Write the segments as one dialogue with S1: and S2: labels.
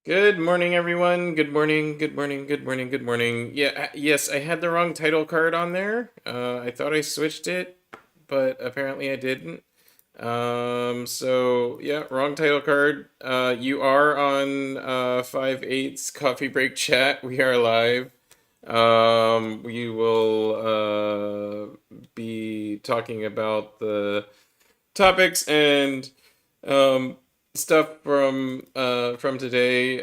S1: Good morning, everyone. Good morning, good morning, good morning, good morning. Yes, I had the wrong title card on there. I thought I switched it, but apparently I didn't. So wrong title card. You are on 5/8's Coffee Break Chat. We are live. We will be talking about the topics and um, stuff from today.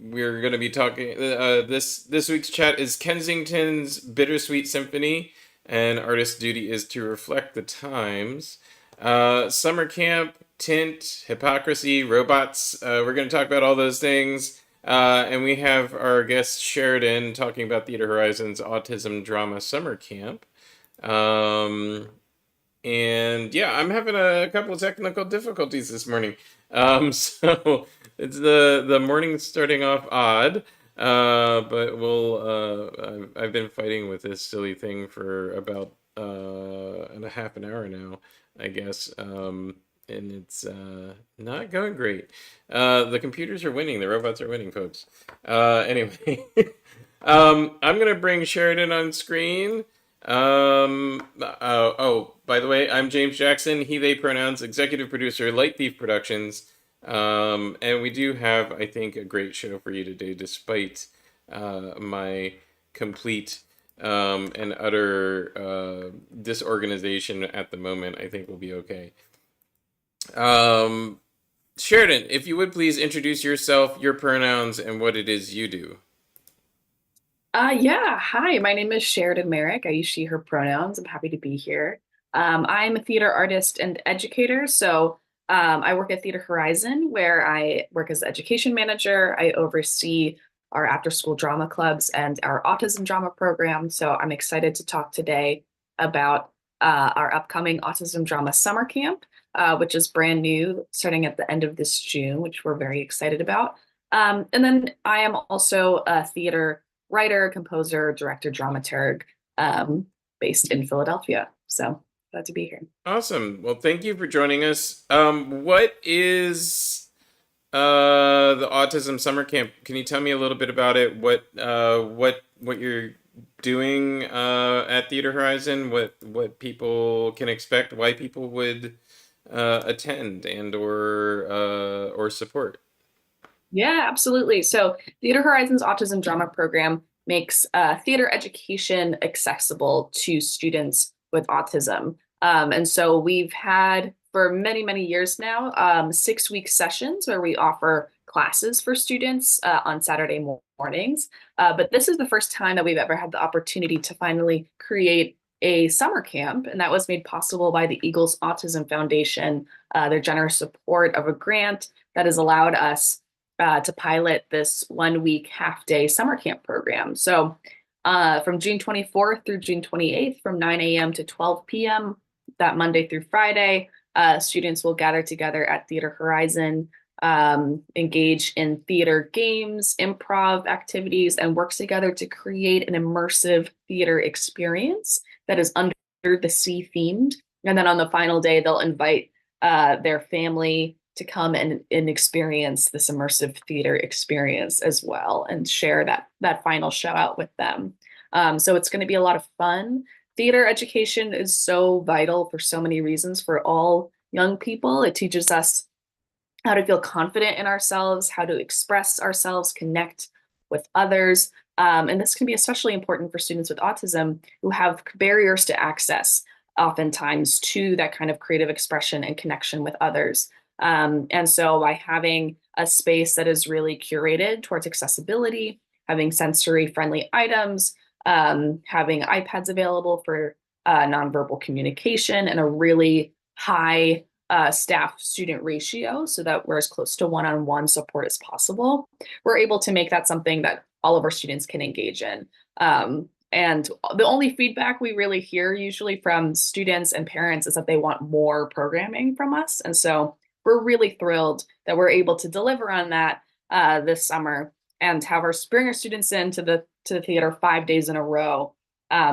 S1: We're going to be talking. This week's chat is Kensington's Bittersweet Symphony, and artist's duty is to reflect the times. Summer camp, Tint, Hypocrisy, robots. We're going to talk about all those things. And we have our guest Sheridan talking about Theater Horizon's Autism Drama Summer Camp. Um, and yeah, I'm having a couple of technical difficulties this morning. So it's the morning starting off odd. But I've been fighting with this silly thing for about and a half an hour now, I guess. And it's not going great. The computers are winning. The robots are winning, folks. Anyway, I'm gonna bring Sheridan on screen. By the way, I'm James Jackson, he, they pronouns, executive producer, Light Thief Productions. And we do have, I think, a great show for you today, despite my complete and utter disorganization at the moment. I think we'll be okay. Um, Sheridan, if you would please introduce yourself, your pronouns, and what it is you do.
S2: Yeah. Hi, my name is Sheridan Merrick. I use she, her pronouns. I'm happy to be here. I'm a theater artist and educator. I work at Theater Horizon, where I work as education manager. I oversee our after school drama clubs and our autism drama program. So I'm excited to talk today about our upcoming autism drama summer camp, which is brand new, starting at the end of this June, which we're very excited about. And then I am also a theater writer, composer, director, dramaturg, um, based in Philadelphia. So glad to be here.
S1: Awesome. Well, thank you for joining us. What is the autism summer camp? Can you tell me a little bit about it? What you're doing at Theater Horizon? What people can expect? Why people would attend and or support?
S2: Yeah, absolutely. So, Theater Horizons Autism Drama Program makes theater education accessible to students with autism. And so, we've had for many, many years now 6 week sessions where we offer classes for students on Saturday mornings. But this is the first time that we've ever had the opportunity to finally create a summer camp, and that was made possible by the Eagles Autism Foundation, their generous support of a grant that has allowed us to pilot this 1 week half day summer camp program. So from June 24th through June 28th, from 9 a.m. to 12 p.m., that Monday through Friday, students will gather together at Theater Horizon, engage in theater games, improv activities, and work together to create an immersive theater experience that is under the sea themed. And then on the final day, they'll invite their family to come and experience this immersive theater experience as well and share that final show out with them. So it's going to be a lot of fun. Theater education is so vital for so many reasons for all young people. It teaches us how to feel confident in ourselves, how to express ourselves, connect with others. And this can be especially important for students with autism who have barriers to access, oftentimes, to that kind of creative expression and connection with others. And so, by having a space that is really curated towards accessibility, having sensory friendly items, having iPads available for nonverbal communication, and a really high staff student ratio so that we're as close to one-on-one support as possible, we're able to make that something that all of our students can engage in. And the only feedback we really hear usually from students and parents is that they want more programming from us. And so we're really thrilled that we're able to deliver on that this summer and have bring our students into the theater 5 days in a row,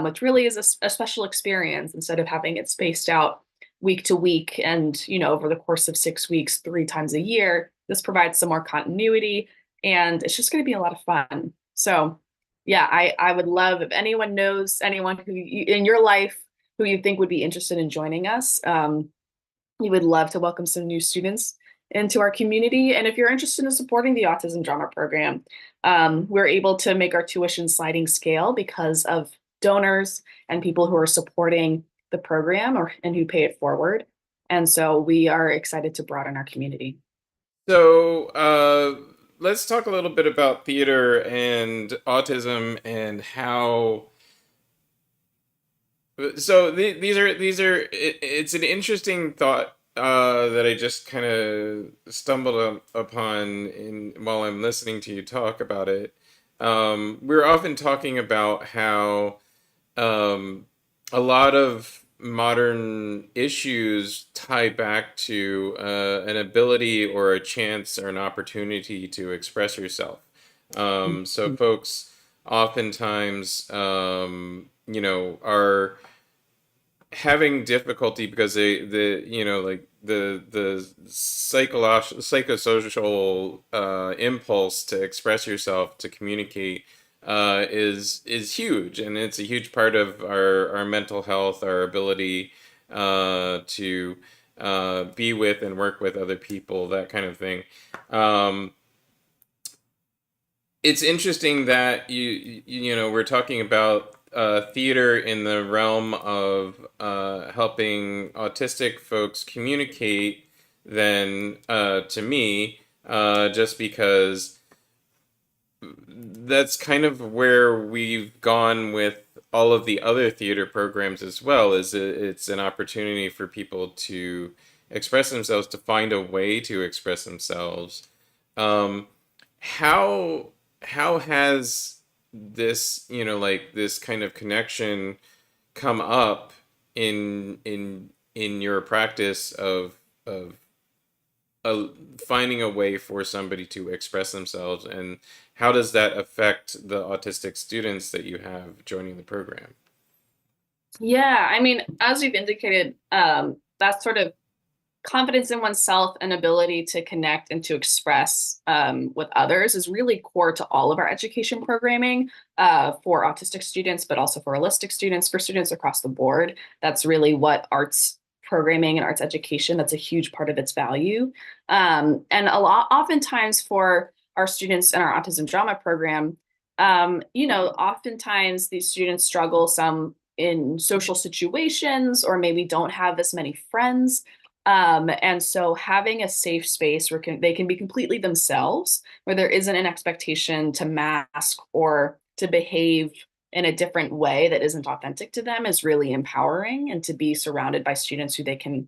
S2: which really is a special experience instead of having it spaced out week to week and over the course of 6 weeks 3 times a year. this provides some more continuity, and it's just going to be a lot of fun. So yeah, I would love if anyone knows anyone who in your life who you think would be interested in joining us. We would love to welcome some new students into our community. And if you're interested in supporting the Autism Drama Program, we're able to make our tuition sliding scale because of donors and people who are supporting the program and who pay it forward. And so we are excited to broaden our community.
S1: So, let's talk a little bit about theater and autism and how. So it's an interesting thought that I just kind of stumbled upon in while I'm listening to you talk about it. We're often talking about how um, a lot of modern issues tie back to an ability or a chance or an opportunity to express yourself. So folks oftentimes, are having difficulty because like the psychosocial impulse to express yourself, to communicate, is huge, and it's a huge part of our mental health, our ability to be with and work with other people, that kind of thing. um, it's interesting that we're talking about theater in the realm of helping autistic folks communicate. Then to me, just because that's kind of where we've gone with all of the other theater programs as well. Is it's an opportunity for people to express themselves, to find a way to express themselves. um, how how has this, like this kind of connection come up in your practice of uh, finding a way for somebody to express themselves, and how does that affect the autistic students that you have joining the program?
S2: Yeah, I mean, as you've indicated, that sort of confidence in oneself and ability to connect and to express with others is really core to all of our education programming for autistic students, but also for holistic students, for students across the board. That's really what arts programming and arts education, that's a huge part of its value. And oftentimes for our students in our autism drama program, oftentimes these students struggle some in social situations or maybe don't have as many friends, and so having a safe space where they can be completely themselves, where there isn't an expectation to mask or to behave in a different way that isn't authentic to them, is really empowering, and to be surrounded by students who they can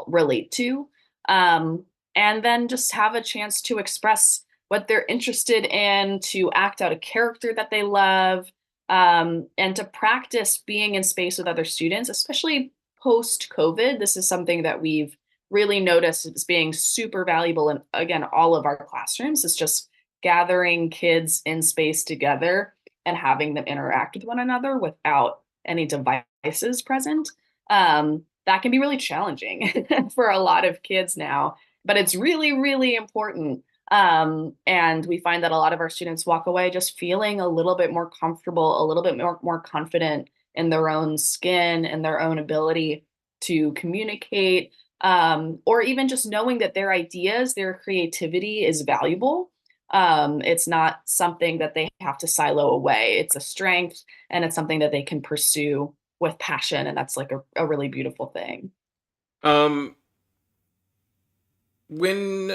S2: relate to. Um, and then just have a chance to express what they're interested in, to act out a character that they love, and to practice being in space with other students, especially post COVID. This is something that we've really noticed as being super valuable in, again, all of our classrooms. Is just gathering kids in space together and having them interact with one another without any devices present. That can be really challenging for a lot of kids now, but it's really, really important. And we find that a lot of our students walk away just feeling a little bit more comfortable, a little bit more confident in their own skin and their own ability to communicate, or even just knowing that their ideas, their creativity is valuable. It's not something that they have to silo away. It's a strength, and it's something that they can pursue with passion. And that's like a really beautiful thing.
S1: um when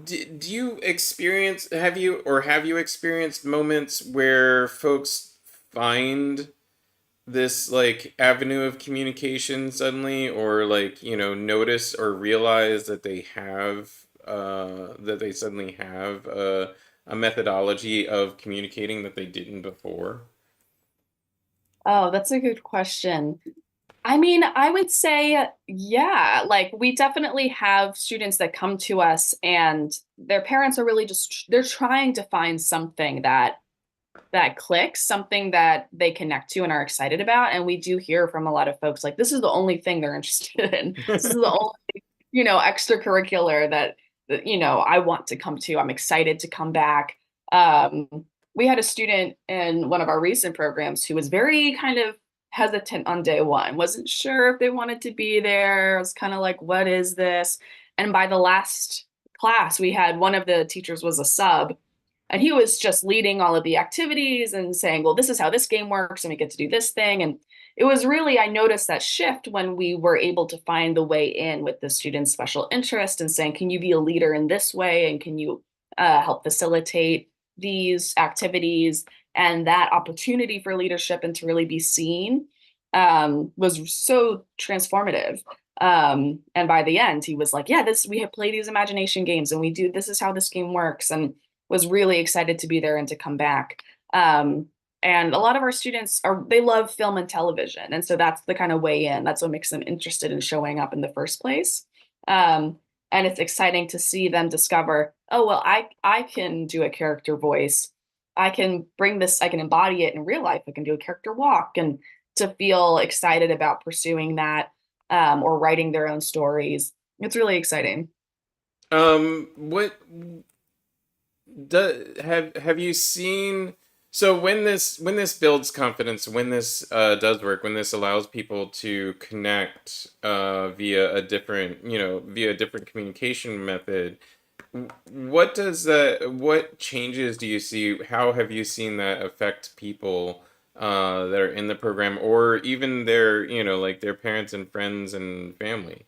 S1: do you experience, have you experienced moments where folks find this like avenue of communication suddenly, or like, notice or realize that they suddenly have a methodology of communicating that they didn't before?
S2: Oh, that's a good question. I mean, I would say, yeah, like we definitely have students that come to us and their parents are really just, they're trying to find something that clicks, something that they connect to and are excited about. And we do hear from a lot of folks like this is the only thing they're interested in. This is the only, extracurricular I want to come to. I'm excited to come back. Um, we had a student in one of our recent programs who was very kind of hesitant on day one, wasn't sure if they wanted to be there. I was kind of like, what is this? And by the last class, we had one of the teachers was a sub, and he was just leading all of the activities and saying, well, this is how this game works, and we get to do this thing. And it was really, I noticed that shift when we were able to find the way in with the student's special interest and saying, can you be a leader in this way? And can you help facilitate these activities? And that opportunity for leadership and to really be seen was so transformative. And by the end, he was like, yeah, we have played these imagination games and this is how this game works. And was really excited to be there and to come back. And a lot of our students they love film and television. And so that's the kind of way in. That's what makes them interested in showing up in the first place. And it's exciting to see them discover, oh, well, I can do a character voice. I can bring this, I can embody it in real life. I can do a character walk, and to feel excited about pursuing that, or writing their own stories. It's really exciting.
S1: What have you seen? So when this builds confidence, when this does work, when this allows people to connect via a different communication method, what changes do you see? How have you seen that affect people that are in the program, or even their, like their parents and friends and family?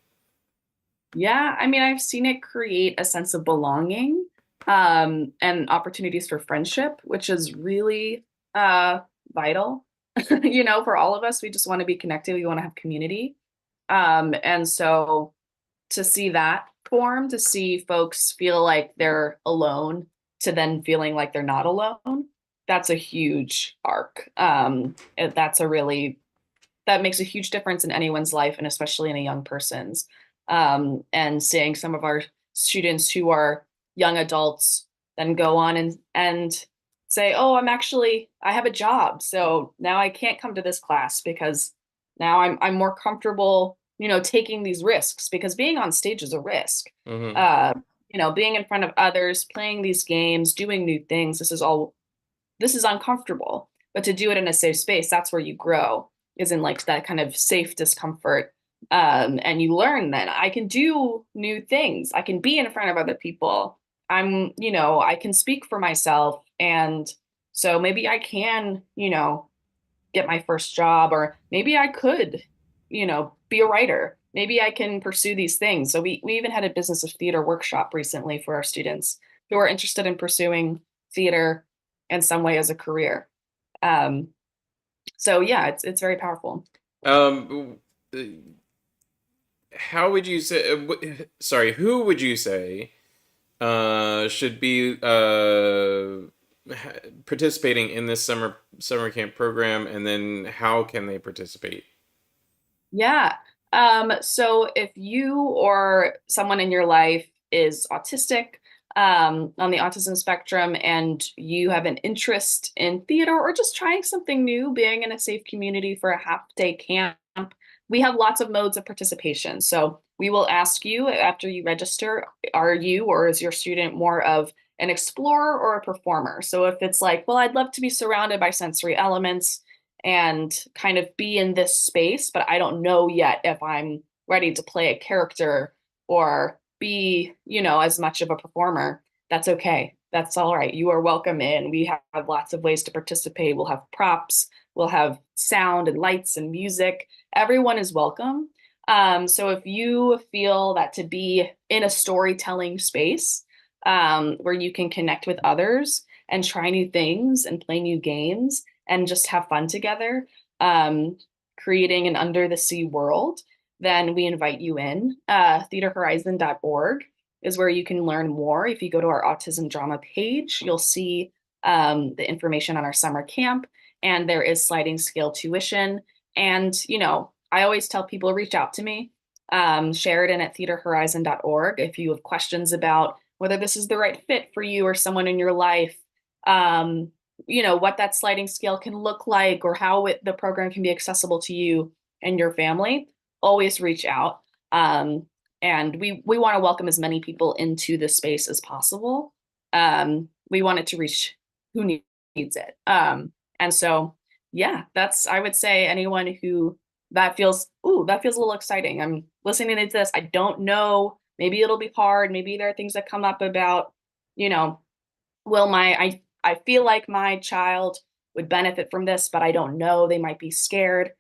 S2: Yeah, I mean, I've seen it create a sense of belonging, and opportunities for friendship, which is really uh, vital. For all of us, we just want to be connected. We want to have community. And so to see that form, to see folks feel like they're alone, to then feeling like they're not alone, that's a huge arc. And that makes a huge difference in anyone's life, and especially in a young person's. And seeing some of our students who are young adults then go on and say, oh, I have a job, so now I can't come to this class because now I'm more comfortable, taking these risks, because being on stage is a risk.
S1: Mm-hmm.
S2: uh Being in front of others, playing these games, doing new things, this is uncomfortable, but to do it in a safe space, that's where you grow, is in like that kind of safe discomfort. And you learn then I can do new things. I can be in front of other people. I can speak for myself. And so maybe I can, get my first job, or maybe I could, be a writer. Maybe I can pursue these things. So we even had a business of theater workshop recently for our students who are interested in pursuing theater in some way as a career. Um, so yeah, it's very powerful.
S1: Um, how would you say? Sorry, who would you say should be participating in this summer camp program, and then how can they participate?
S2: Yeah. So if you or someone in your life is autistic, on the autism spectrum, and you have an interest in theater or just trying something new, being in a safe community for a half day camp, we have lots of modes of participation. So we will ask you after you register, are you or is your student more of an explorer or a performer? So if it's like, well, I'd love to be surrounded by sensory elements and kind of be in this space, but I don't know yet if I'm ready to play a character or be, as much of a performer, that's okay. That's all right. You are welcome in. We have lots of ways to participate. We'll have props, we'll have sound and lights and music. Everyone is welcome. So if you feel that to be in a storytelling space, where you can connect with others and try new things and play new games and just have fun together, um, creating an under the sea world, then we invite you in. Theaterhorizon.org is where you can learn more. If you go to our autism drama page, you'll see the information on our summer camp, and there is sliding scale tuition. And, I always tell people reach out to me, Sheridan at theaterhorizon.org, if you have questions about whether this is the right fit for you or someone in your life, um, what that sliding scale can look like, or how the program can be accessible to you and your family. Always reach out. and we want to welcome as many people into the space as possible. We want it to reach who needs it. And so, yeah, that's, I would say, anyone who that feels, ooh, that feels a little exciting. I'm listening to this. I don't know. Maybe it'll be hard. Maybe there are things that come up about, you know, will I feel like my child would benefit from this, but I don't know. They might be scared.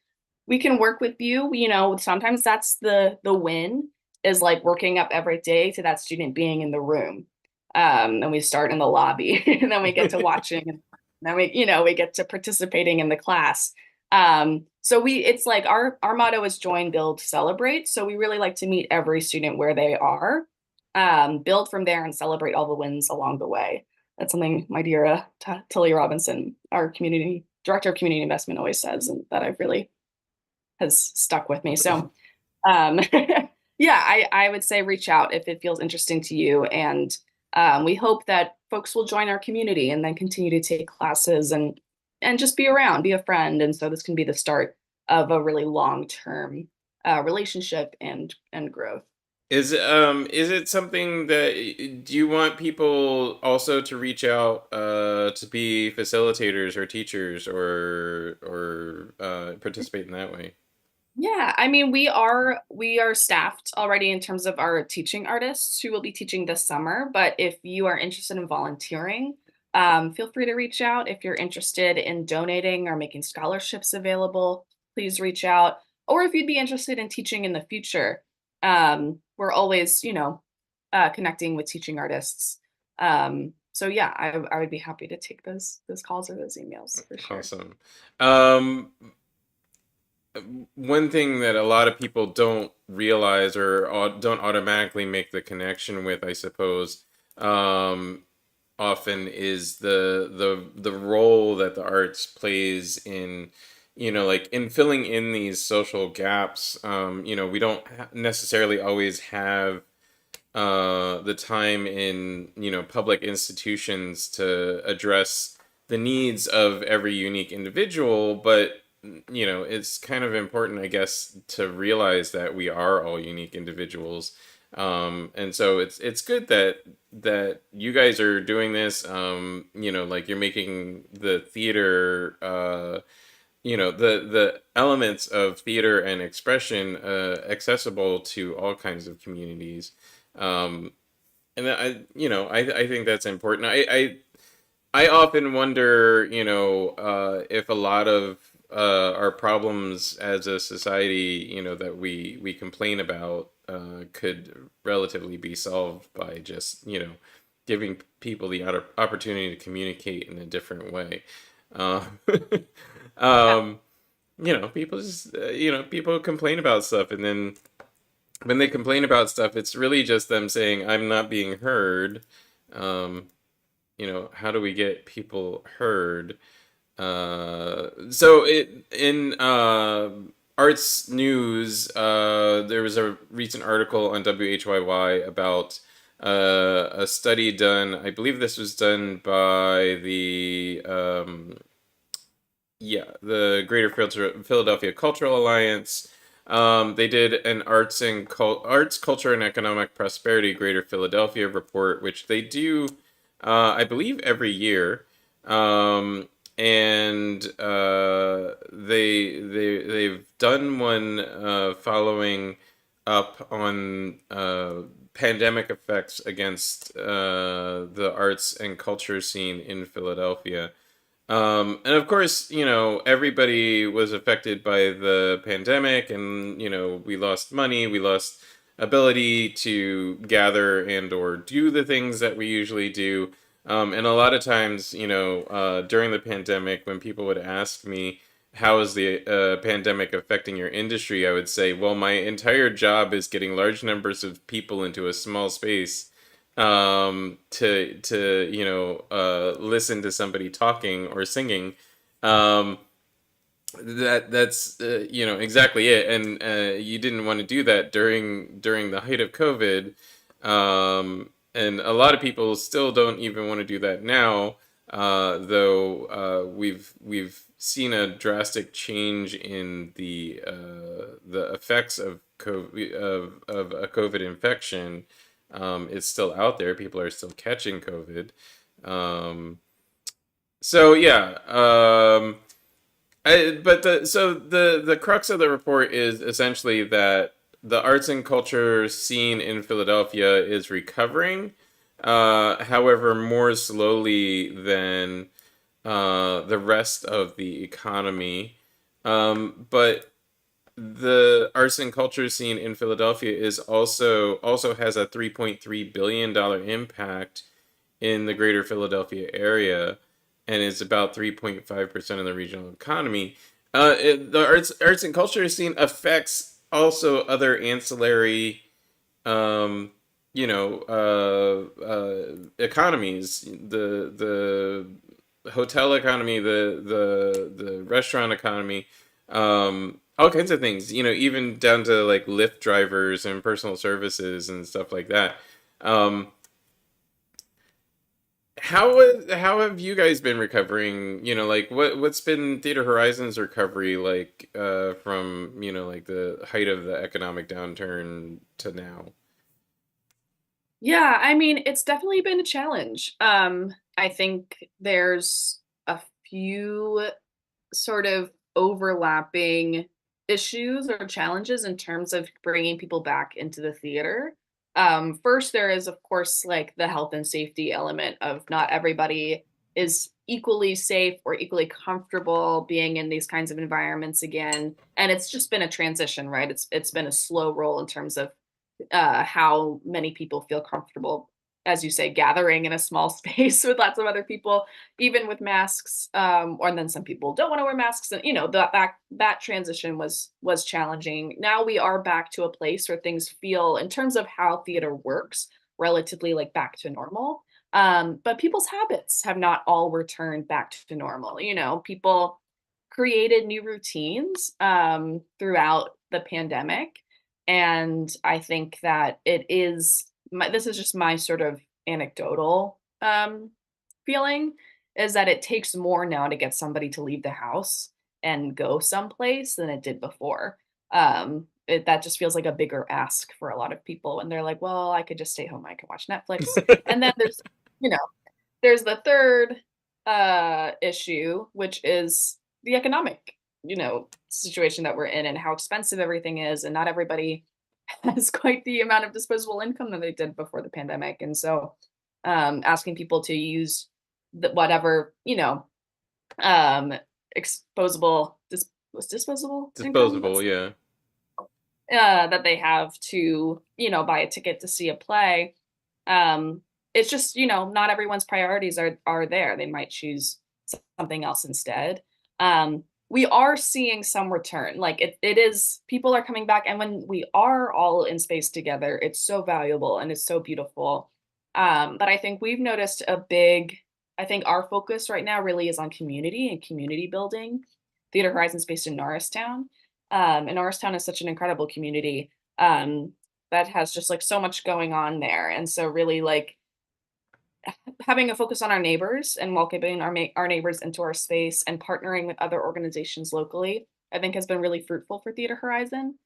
S2: We can work with you. You know, sometimes that's the win, is like working up every day to that student being in the room. And we start in the lobby and then we get to watching, and then we get to participating in the class. So it's like our motto is join, build, celebrate. So we really like to meet every student where they are, build from there, and celebrate all the wins along the way. That's something my dear Tilly Robinson, our community director of community investment, always says, and that I've really has stuck with me. So, um, yeah, I would say reach out if it feels interesting to you. And we hope that folks will join our community and then continue to take classes and just be around, be a friend. And so this can be the start of a really long-term relationship and growth.
S1: Is it something that do you want people also to reach out to be facilitators or teachers or participate in that way?
S2: Yeah, I mean, we are staffed already in terms of our teaching artists who will be teaching this summer. But if you are interested in volunteering, feel free to reach out. If you're interested in donating or making scholarships available, please reach out. Or if you'd be interested in teaching in the future, we're always, connecting with teaching artists. So yeah, I would be happy to take those calls or those emails for sure.
S1: Awesome. Um, One thing that a lot of people don't realize or don't automatically make the connection with, I suppose, um, often is the role that the arts plays in, like in filling in these social gaps. We don't necessarily always have the time in public institutions to address the needs of every unique individual, but it's kind of important, I guess, to realize that we are all unique individuals. And so it's good that you guys are doing this. Like you're making the theater, the elements of theater and expression accessible to all kinds of communities. Um, and I think that's important. I often wonder, if a lot of our problems as a society, that we complain about, could relatively be solved by just, giving people the opportunity to communicate in a different way. Uh,
S2: Yeah.
S1: um, people just, people complain about stuff, and then when they complain about stuff, it's really just them saying, "I'm not being heard." Um, how do we get people heard? So in arts news, there was a recent article on WHYY about a study done. I believe this was done by the Greater Philadelphia Cultural Alliance. They did an arts, culture, and economic prosperity Greater Philadelphia report, which they do, I believe, every year. And they've done one following up on pandemic effects against the arts and culture scene in Philadelphia. And of course, everybody was affected by the pandemic, and we lost money, we lost ability to gather and or do the things that we usually do. And a lot of times, during the pandemic, when people would ask me, how is the pandemic affecting your industry? I would say, well, my entire job is getting large numbers of people into a small space, to listen to somebody talking or singing. um that's exactly it. And you didn't want to do that during the height of COVID. And a lot of people still don't even want to do that now. though we've seen a drastic change in the effects of COVID, of a COVID infection. It's still out there. People are still catching COVID. Um, so yeah, but the crux of the report is essentially that the arts and culture scene in Philadelphia is recovering, however, more slowly than the rest of the economy. But the arts and culture scene in Philadelphia is also has a $3.3 billion impact in the greater Philadelphia area, and it's about 3.5% of the regional economy. The arts and culture scene affects also other ancillary, um, economies. The hotel economy, the restaurant economy, all kinds of things. Even down to like Lyft drivers and personal services and stuff like that. Um, how have you guys been recovering? Like what's been Theater Horizon's recovery like from like the height of the economic downturn to now?
S2: Yeah, I mean, it's definitely been a challenge. I think there's a few sort of overlapping issues or challenges in terms of bringing people back into the theater. First, there is, of course, like the health and safety element of not everybody is equally safe or equally comfortable being in these kinds of environments again. And it's just been a transition, right? It's been a slow roll in terms of how many people feel comfortable, as you say, gathering in a small space with lots of other people, even with masks. Or then some people don't want to wear masks, and that transition was challenging. Now we are back to a place where things feel, in terms of how theater works, relatively like back to normal. But people's habits have not all returned back to normal. People created new routines throughout the pandemic, and I think that this is just my sort of anecdotal feeling, is that it takes more now to get somebody to leave the house and go someplace than it did before. That just feels like a bigger ask for a lot of people. And they're like, well, I could just stay home. I could watch Netflix. And then you know, there's the third issue, which is the economic, situation that we're in and how expensive everything is. And not everybody has quite the amount of disposable income that they did before the pandemic. And so asking people to use whatever, um, exposable, was disposable income?
S1: Disposable, yeah.
S2: That they have to, buy a ticket to see a play. Um, it's just, not everyone's priorities are there. They might choose something else instead. We are seeing some return. Like it is, people are coming back, and when we are all in space together, it's so valuable and it's so beautiful. But I think we've noticed I think our focus right now really is on community and community building. Theater Horizons based in Norristown. And Norristown is such an incredible community that has just like so much going on there. And so really like having a focus on our neighbors and welcoming our neighbors into our space and partnering with other organizations locally, I think has been really fruitful for Theater Horizon.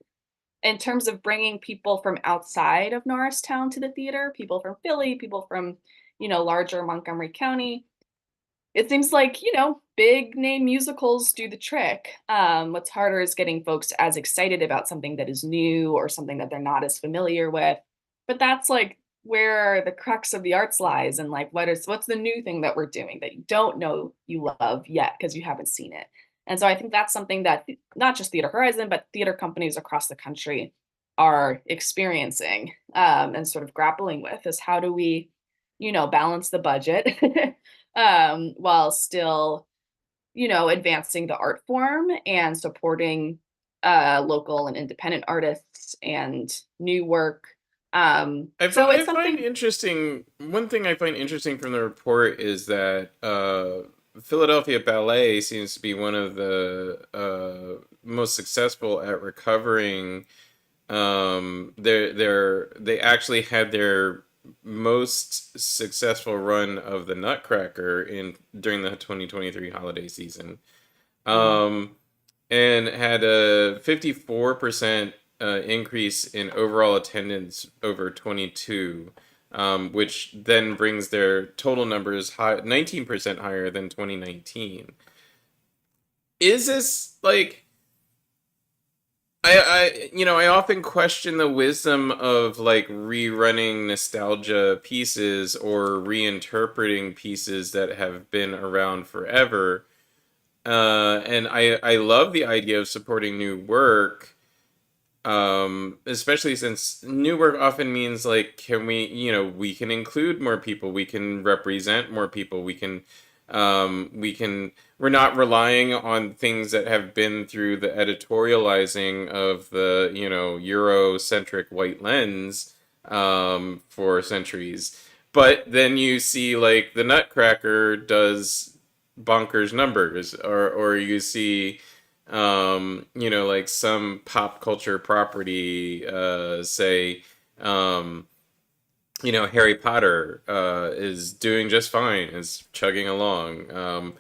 S2: In terms of bringing people from outside of Norristown to the theater, people from Philly, people from, larger Montgomery County, it seems like, big name musicals do the trick. What's harder is getting folks as excited about something that is new or something that they're not as familiar with. But that's like where the crux of the arts lies, and like what's the new thing that we're doing that you don't know you love yet because you haven't seen it. And so I think that's something that not just Theater Horizon, but theater companies across the country are experiencing and sort of grappling with, is how do we, balance the budget while still, advancing the art form and supporting local and independent artists and new work. So
S1: I
S2: it's
S1: find
S2: something.
S1: interesting. One thing I find interesting from the report is that Philadelphia Ballet seems to be one of the most successful at recovering. They actually had their most successful run of the Nutcracker in during the 2023 holiday season.
S2: Mm.
S1: Um, and had a 54% increase in overall attendance over 22, which then brings their total numbers 19% higher than 2019. Is this like I often question the wisdom of like rerunning nostalgia pieces or reinterpreting pieces that have been around forever. And I love the idea of supporting new work, especially since new work often means like, can we, we can include more people, we can represent more people, we're not relying on things that have been through the editorializing of the, Eurocentric white lens, for centuries. But then you see like the Nutcracker does bonkers numbers, or you see like some pop culture property, say, um, Harry Potter, is doing just fine, is chugging along.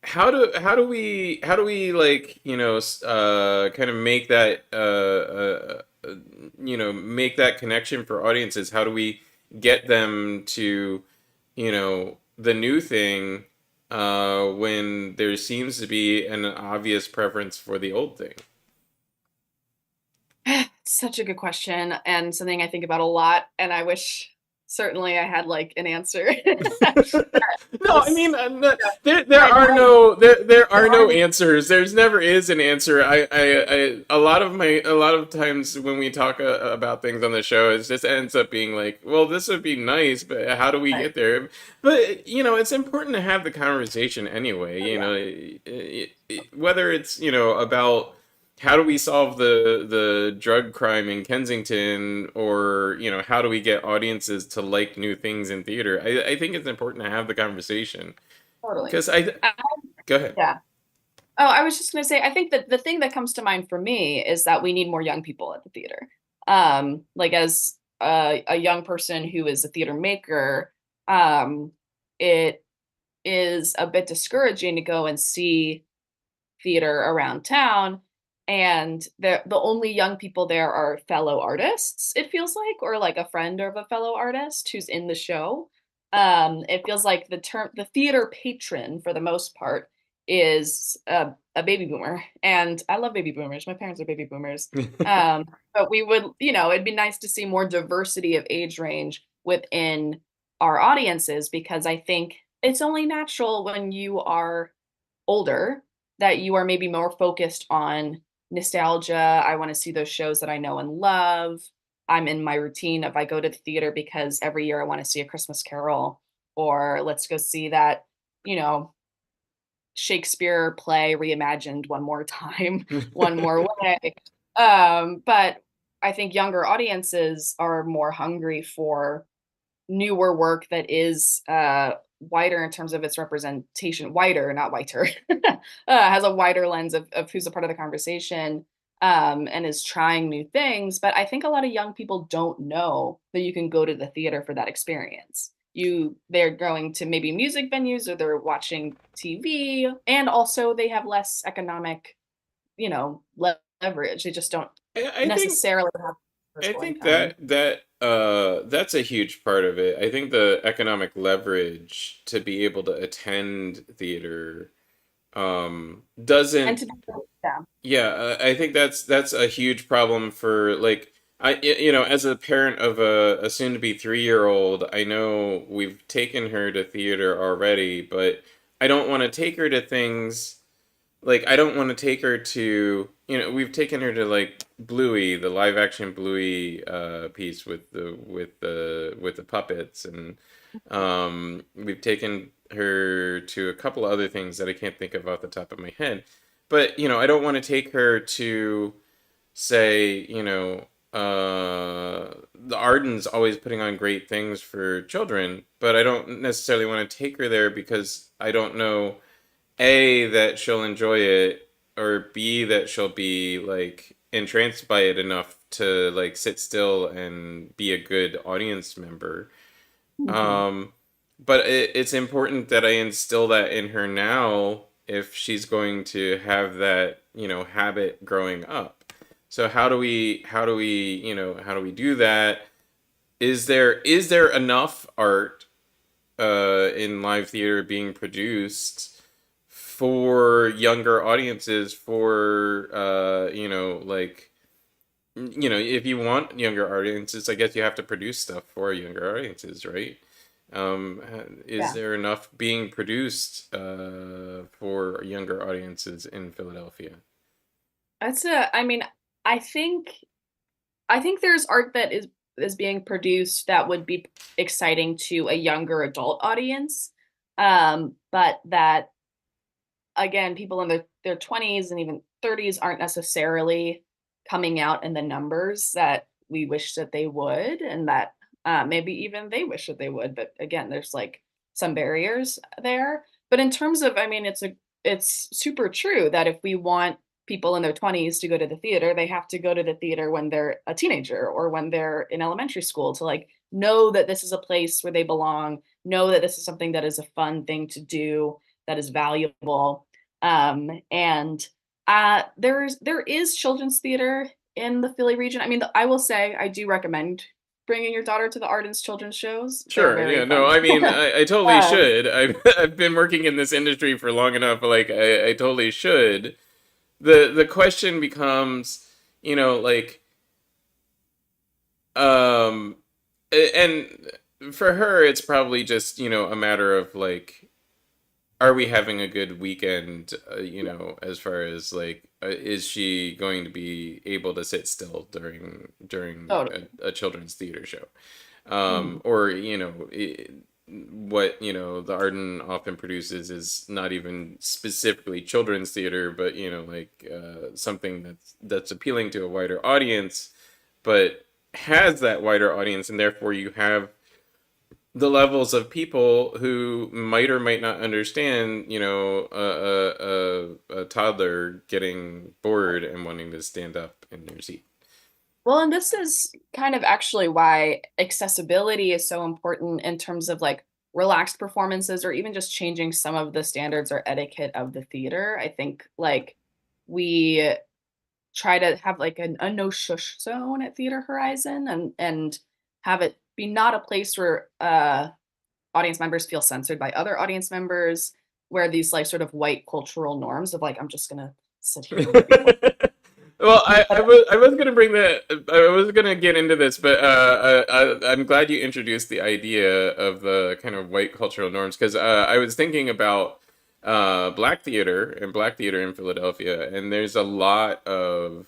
S1: How do we like, kind of make that, make that connection for audiences? How do we get them to, the new thing, when there seems to be an obvious preference for the old thing?
S2: Such a good question and something I think about a lot, and I wish certainly I had like an answer.
S1: No, I mean, there
S2: But
S1: are no there
S2: there
S1: are
S2: are
S1: no answers. There's never is an answer. A lot of times when we talk, about things on the show, it just ends up being like, well, this would be nice, but how do we
S2: right.
S1: get there? But it's important to have the conversation anyway.
S2: Oh, yeah.
S1: Whether it's, about how do we solve the drug crime in Kensington, or how do we get audiences to like new things in theater? I think it's important to have the conversation,
S2: Totally.
S1: because I
S2: I,
S1: go ahead.
S2: yeah. Oh, I was just going to say, I think that the thing that comes to mind for me is that we need more young people at the theater. Like as a young person who is a theater maker, it is a bit discouraging to go and see theater around town, and the only young people there are fellow artists, it feels like, or like a friend of a fellow artist who's in the show. It feels like the theater patron for the most part is a baby boomer, and I love baby boomers. My parents are baby boomers. But we would, it'd be nice to see more diversity of age range within our audiences, because I think it's only natural when you are older that you are maybe more focused on nostalgia. I want to see those shows that I know and love. I'm in my routine if I go to the theater because every year I want to see a Christmas Carol, or let's go see that, you know, Shakespeare play reimagined one more time, one more way. But I think younger audiences are more hungry for newer work that is wider in terms of its representation, wider, not whiter, has a wider lens of who's a part of the conversation, and is trying new things. But I think a lot of young people don't know that you can go to the theater for that experience. They're going to maybe music venues, or they're watching TV, and also they have less economic, leverage. They just don't
S1: I think
S2: necessarily have
S1: I
S2: disposable
S1: think
S2: income.
S1: that's a huge part of it. I think the economic leverage to be able to attend theater,
S2: And
S1: doesn't.
S2: to yeah.
S1: Yeah, I think that's a huge problem for like, as a parent of a soon to be 3-year old, I know we've taken her to theater already, but I don't want to take her to things. Like, I don't want to take her to, we've taken her to like Bluey, the live action Bluey, piece with the puppets, and we've taken her to a couple other things that I can't think of off the top of my head. But I don't want to take her to, say, the Arden's always putting on great things for children, but I don't necessarily want to take her there because I don't know, A, that she'll enjoy it, or B, that she'll be like, entranced by it enough to like sit still and be a good audience member.
S2: Mhm.
S1: Um, but it's important that I instill that in her now if she's going to have that, habit growing up. So how do we do that? Is there enough art in live theater being produced for younger audiences for if you want younger audiences, I guess you have to produce stuff for younger audiences, right? Is
S2: Yeah.
S1: there enough being produced for younger audiences in Philadelphia?
S2: I mean, I think I think there's art that is being produced that would be exciting to a younger adult audience. But that again, people in their 20s and even 30s aren't necessarily coming out in the numbers that we wish that they would, and that maybe even they wish that they would. But again, there's like some barriers there. But in terms of, I mean, it's super true that if we want people in their 20s to go to the theater, they have to go to the theater when they're a teenager or when they're in elementary school to like know that this is a place where they belong, know that this is something that is a fun thing to do, that is valuable. And there is children's theater in the Philly region. I mean, I will say I do recommend bringing your daughter to the Arden's children's shows. They're
S1: Sure,
S2: very
S1: yeah, no,
S2: fun.
S1: I mean, I totally
S2: um,
S1: should. I've been working in this industry for long enough, like I totally should. The question becomes, like, um, and for her, it's probably just, a matter of like, are we having a good weekend? As far as like, is she going to be able to sit still during
S2: totally.
S1: a children's theater show?
S2: Mhm.
S1: Or what the Arden often produces is not even specifically children's theater, but like something that's appealing to a wider audience, but has that wider audience, and therefore you have the levels of people who might or might not understand, a toddler getting bored and wanting to stand up in their seat.
S2: Well, and this is kind of actually why accessibility is so important in terms of like relaxed performances or even just changing some of the standards or etiquette of the theater. I think like we try to have like a no shush zone at Theater Horizon and have it be not a place where audience members feel censored by other audience members, where these like sort of white cultural norms of like I'm just gonna sit here and be quiet.
S1: Well, I was gonna bring that. I was gonna get into this, but I'm glad you introduced the idea of the kind of white cultural norms because I was thinking about black theater in Philadelphia, and there's a lot of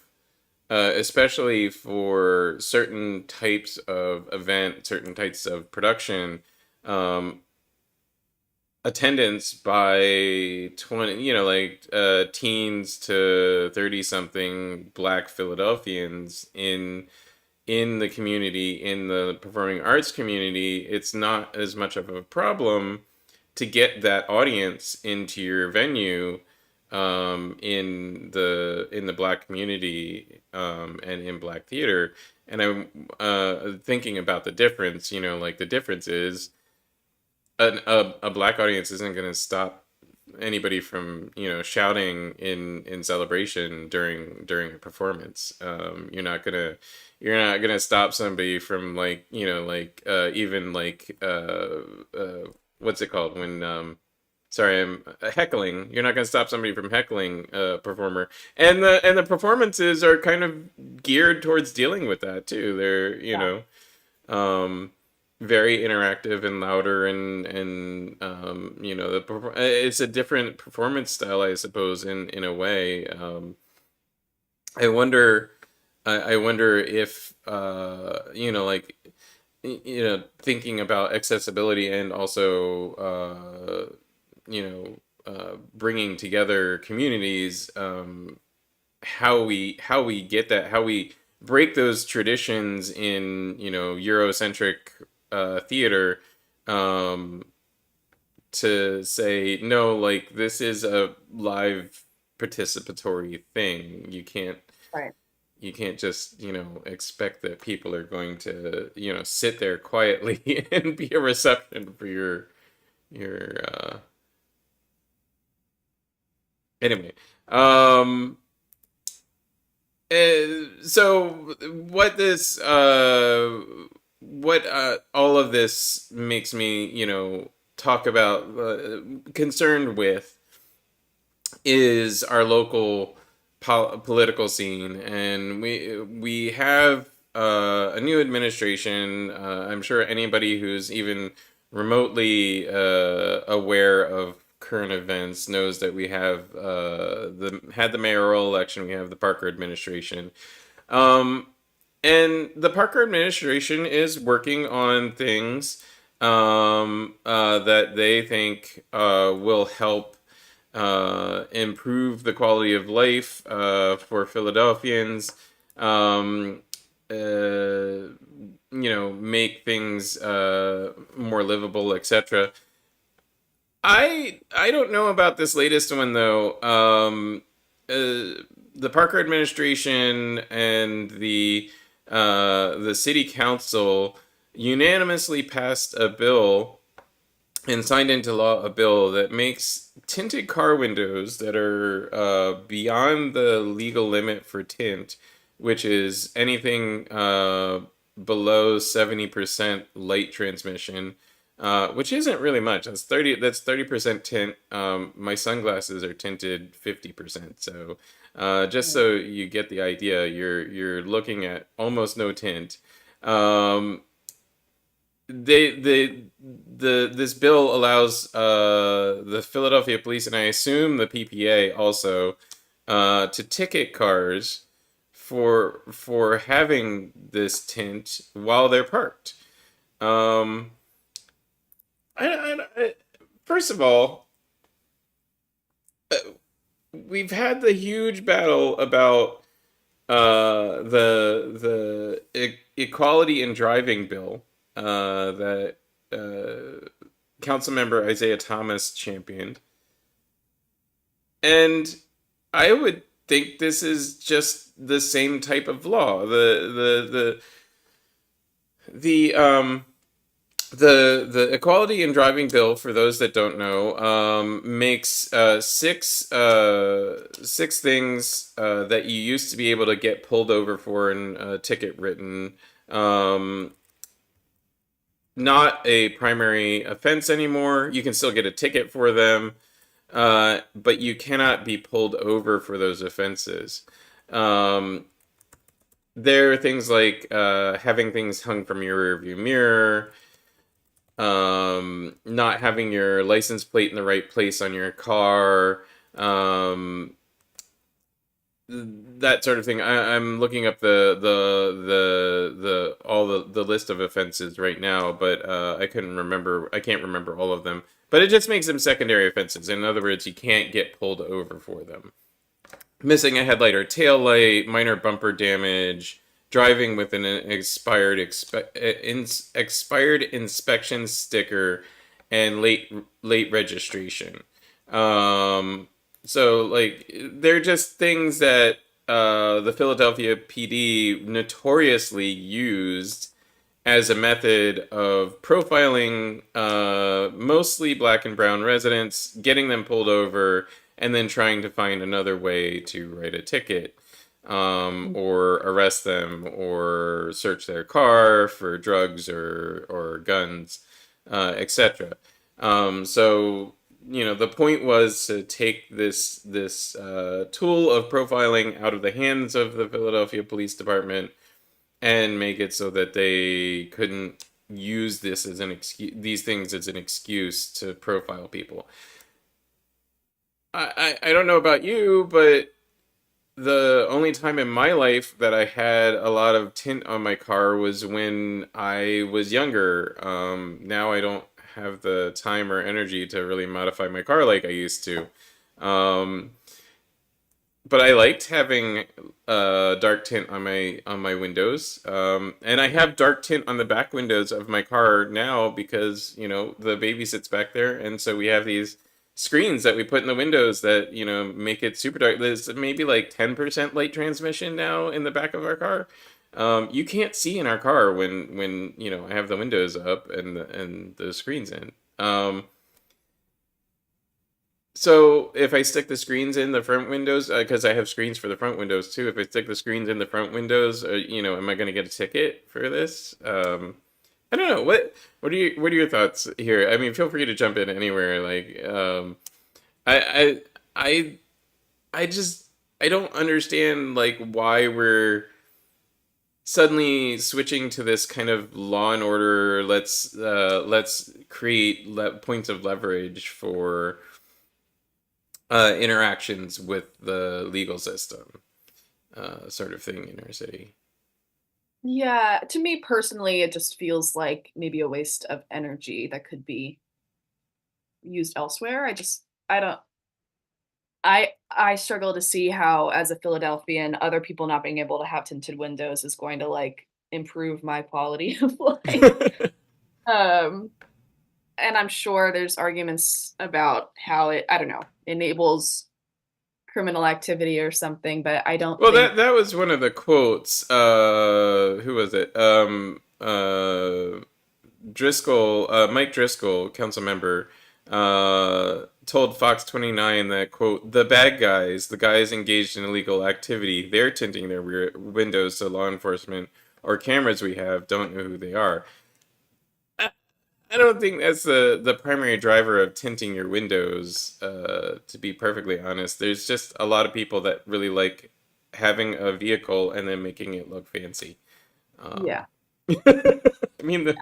S1: especially for certain types of event, certain types of production, um, attendance by 20, like teens to 30 something black Philadelphians in the community, in the performing arts community. It's not as much of a problem to get that audience into your venue, in the black community, and in black theater. And I'm thinking about the difference. Like the difference is a black audience isn't going to stop anybody from shouting in celebration during a performance. You're not gonna stop somebody from like like even like what's it called when sorry, I'm heckling. You're not gonna stop somebody from heckling a performer, and the performances are kind of geared towards dealing with that too. They're um, very interactive and louder, and it's a different performance style, I suppose, in a way. I wonder, I wonder if like thinking about accessibility and also bringing together communities, how we get that, how we break those traditions in Eurocentric theater, um, to say no, like this is a live participatory thing. You can't
S2: Right.
S1: you can't just, expect that people are going to, sit there quietly and be a reception for your anyway. Um so what all of this makes me, talk about, concerned with, is our local political scene, and we have a new administration. I'm sure anybody who's even remotely aware of current events knows that we have the mayoral election. We have the Parker administration, um, and the Parker administration is working on things that they think will help improve the quality of life for Philadelphians, um, make things more livable, etc. I don't know about this latest one though. The Parker administration and the city council unanimously passed a bill and signed into law a bill that makes tinted car windows that are beyond the legal limit for tint, which is anything below 70% light transmission, which isn't really much. That's 30% tint. My sunglasses are tinted 50%. So just so you get the idea, you're looking at almost no tint. Um, this bill allows the Philadelphia police, and I assume the PPA also, to ticket cars for having this tint while they're parked. Um, First of all, uh, we've had the huge battle about the equality in driving bill that Councilmember Isaiah Thomas championed, and I would think this is just the same type of law. The the equality in driving bill, for those that don't know, makes six things that you used to be able to get pulled over for and a ticket written, um, not a primary offense anymore. You can still get a ticket for them, but you cannot be pulled over for those offenses. Um, there are things like having things hung from your rearview mirror, not having your license plate in the right place on your car, um, that sort of thing. I'm looking up the all the list of offenses right now, but I couldn't remember. I can't remember all of them. But it just makes them secondary offenses. In other words, you can't get pulled over for them. Missing a headlight or tail light, minor bumper damage, driving with an expired inspection sticker, and late registration. Um, so like they're just things that the Philadelphia PD notoriously used as a method of profiling mostly black and brown residents, getting them pulled over, and then trying to find another way to write a ticket, or arrest them or search their car for drugs or guns, etc. So the point was to take this tool of profiling out of the hands of the Philadelphia Police Department and make it so that they couldn't use these things as an excuse to profile people. I don't know about you, but the only time in my life that I had a lot of tint on my car was when I was younger. Now I don't have the time or energy to really modify my car like I used to. Um, but I liked having dark tint on my windows, and I have dark tint on the back windows of my car now because the baby sits back there, and so we have these screens that we put in the windows that, make it super dark. There's maybe like 10% light transmission now in the back of our car. You can't see in our car when I have the windows up and the screens in. So if I stick the screens in the front windows, because I have screens for the front windows too, if I stick the screens in the front windows, am I going to get a ticket for this? I don't know. What are your thoughts here? I mean, feel free to jump in anywhere. Like, I I I just I don't understand like why we're suddenly switching to this kind of law and order. Let's create points of leverage for interactions with the legal system, sort of thing in our city.
S2: Yeah, to me personally, it just feels like maybe a waste of energy that could be used elsewhere. I don't I struggle to see how, as a Philadelphian, other people not being able to have tinted windows is going to like improve my quality of life. Um, and I'm sure there's arguments about how it, I don't know, enables criminal activity or something, but I don't
S1: Well,
S2: think,
S1: that was one of the quotes. Who was it? Driscoll, Mike Driscoll, council member, told Fox 29 that, quote, the bad guys, the guys engaged in illegal activity, they're tinting their windows so law enforcement or cameras we have don't know who they are. I, I don't think that's the primary driver of tinting your windows, to be perfectly honest. There's just a lot of people that really like having a vehicle and then making it look fancy.
S2: yeah.
S1: Um, I mean,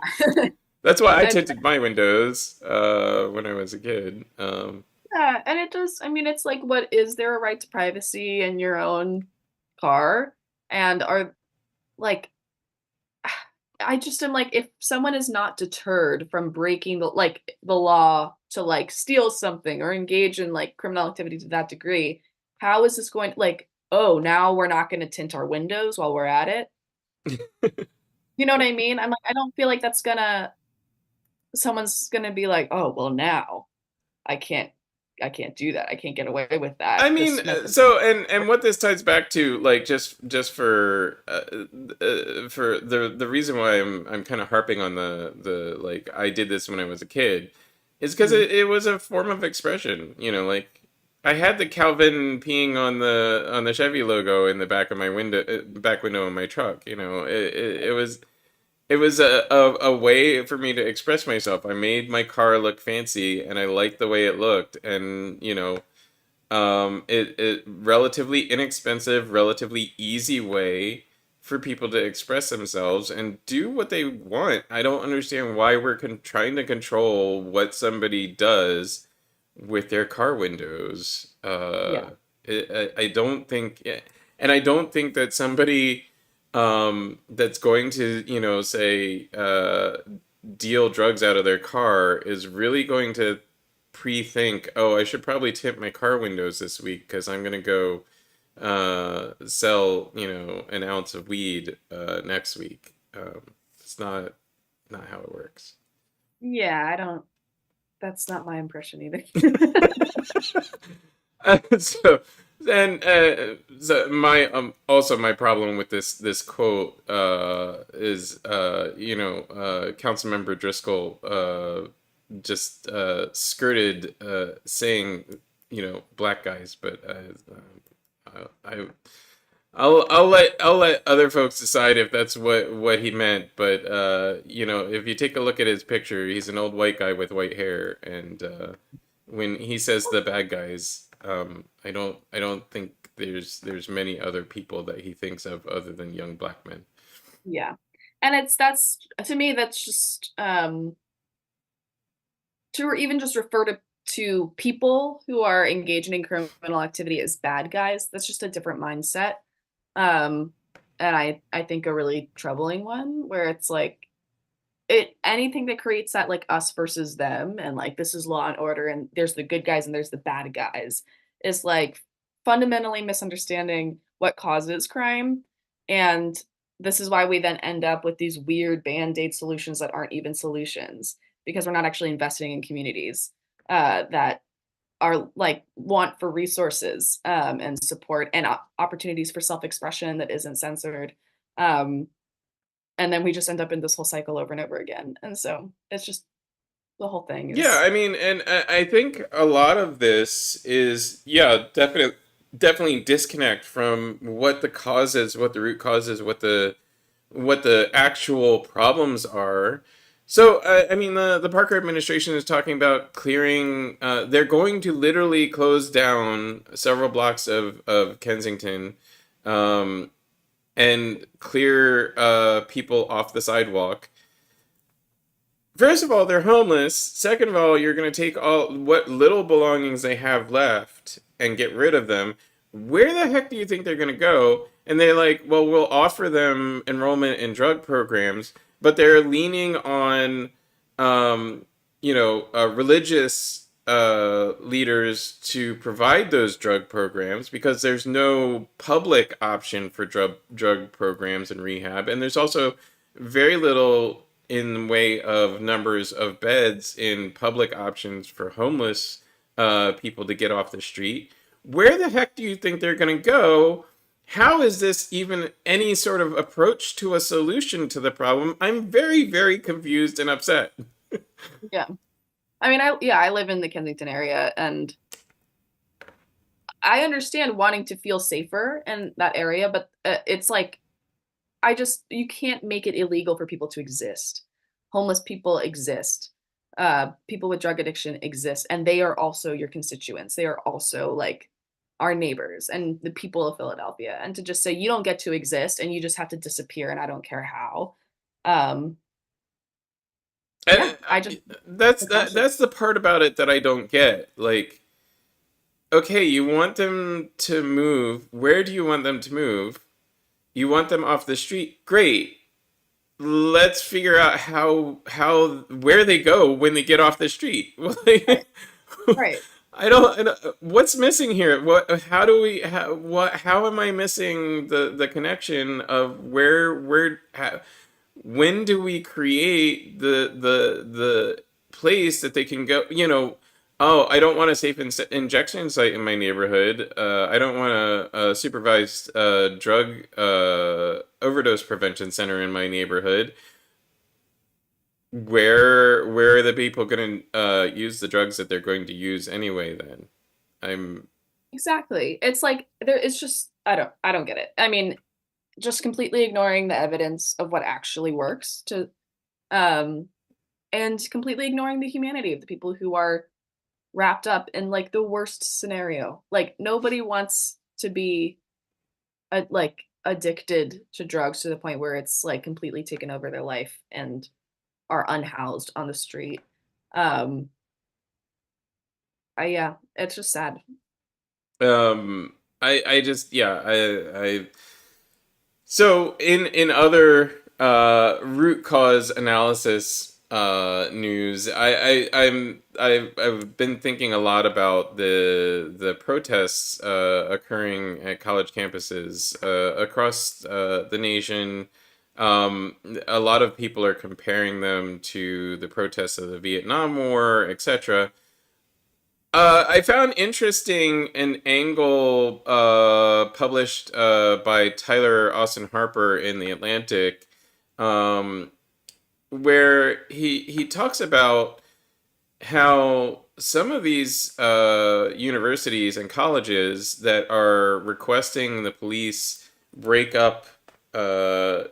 S1: that's why I
S2: And
S1: tinted my windows when I was a kid.
S2: yeah, and it does, I mean, it's like, what is there a right to privacy in your own car? And are like I just am like, if someone is not deterred from breaking the law to like steal something or engage in like criminal activity to that degree, how is this going like, oh, now we're not going to tint our windows while we're at it? You know what I mean? I'm like, I don't feel like that's gonna someone's gonna be like, oh, well, now I can't I can't do that. I can't get away with
S1: I
S2: that.
S1: mean,
S2: This must have
S1: so and what this ties back to, like just for the reason why I'm kind of harping on the like I did this when I was a kid, is because
S2: Mhm.
S1: it was a form of expression. Like I had the Calvin peeing on the Chevy logo in the back of my back window of my truck. It was a way for me to express myself. I made my car look fancy, and I liked the way it looked, and it relatively inexpensive, relatively easy way for people to express themselves and do what they want. I don't understand why we're trying to control what somebody does with their car windows.
S2: Yeah.
S1: I don't think, and I don't think that somebody that's going to, say, deal drugs out of their car is really going to pre-think, oh, I should probably tint my car windows this week because I'm gonna go sell, an ounce of weed next week. It's not how it works.
S2: Yeah, I don't that's not my impression either.
S1: So and so my also my problem with this quote is Councilmember Driscoll just skirted saying black guys, but I'll let other folks decide if that's what he meant. But if you take a look at his picture, he's an old white guy with white hair, and when he says the bad guys, I don't think there's many other people that he thinks of other than young black men.
S2: Yeah. And that's to me, that's just to even just refer to people who are engaging in criminal activity as bad guys, that's just a different mindset. Um, and I think a really troubling one where it's like anything that creates that like us versus them and like this is law and order and there's the good guys and there's the bad guys is like fundamentally misunderstanding what causes crime. And this is why we then end up with these weird band-aid solutions that aren't even solutions because we're not actually investing in communities that our like want for resources and support and opportunities for self-expression that isn't censored. Um, and then we just end up in this whole cycle over and over again. And so it's just the whole thing
S1: Yeah,
S2: is
S1: I mean, and I think a lot of this is, yeah, definitely disconnect from what the cause is, what the root cause is, what the actual problems are. So, I mean, the Parker administration is talking about clearing. They're going to literally close down several blocks of Kensington, um, and clear people off the sidewalk. First of all, they're homeless. Second of all, you're going to take all what little belongings they have left and get rid of them. Where the heck do you think they're going to go? And they're like, well, we'll offer them enrollment in drug programs, but they're leaning on, um, religious leaders to provide those drug programs because there's no public option for drug programs and rehab, and there's also very little in the way of numbers of beds in public options for homeless people to get off the street. Where the heck do you think they're going to go? How is this even any sort of approach to a solution to the problem? I'm very, very confused and upset.
S2: yeah. I mean, I live in the Kensington area, and I understand wanting to feel safer in that area, but it's like you can't make it illegal for people to exist. Homeless people exist. People with drug addiction exist, and they are also your constituents. They are also like our neighbors and the people of Philadelphia. And to just say you don't get to exist and you just have to disappear, and I don't care how. Um, yeah,
S1: And
S2: I just
S1: that's the part about it that I don't get. Like, okay, you want them to move. Where do you want them to move? You want them off the street? Great. Let's figure out how where they go when they get off the street.
S2: right, right.
S1: I don't what's missing here? How am I missing the connection of when do we create the place that they can go, oh, I don't want a safe injection site in my neighborhood. I don't want a supervised drug overdose prevention center in my neighborhood. Where are the people going to use the drugs that they're going to use anyway? Then I'm
S2: Exactly. It's like it's just I don't get it. I mean, just completely ignoring the evidence of what actually works to um and completely ignoring the humanity of the people who are wrapped up in like the worst scenario. Like nobody wants to be like addicted to drugs to the point where it's like completely taken over their life and are unhoused on the street. Um yeah, it's just sad.
S1: I just yeah I so in other root cause analysis news, I've been thinking a lot about the protests occurring at college campuses across the nation. A lot of people are comparing them to the protests of the Vietnam War, etc. I found interesting an angle published by Tyler Austin Harper in The Atlantic, um, where he talks about how some of these universities and colleges that are requesting the police break up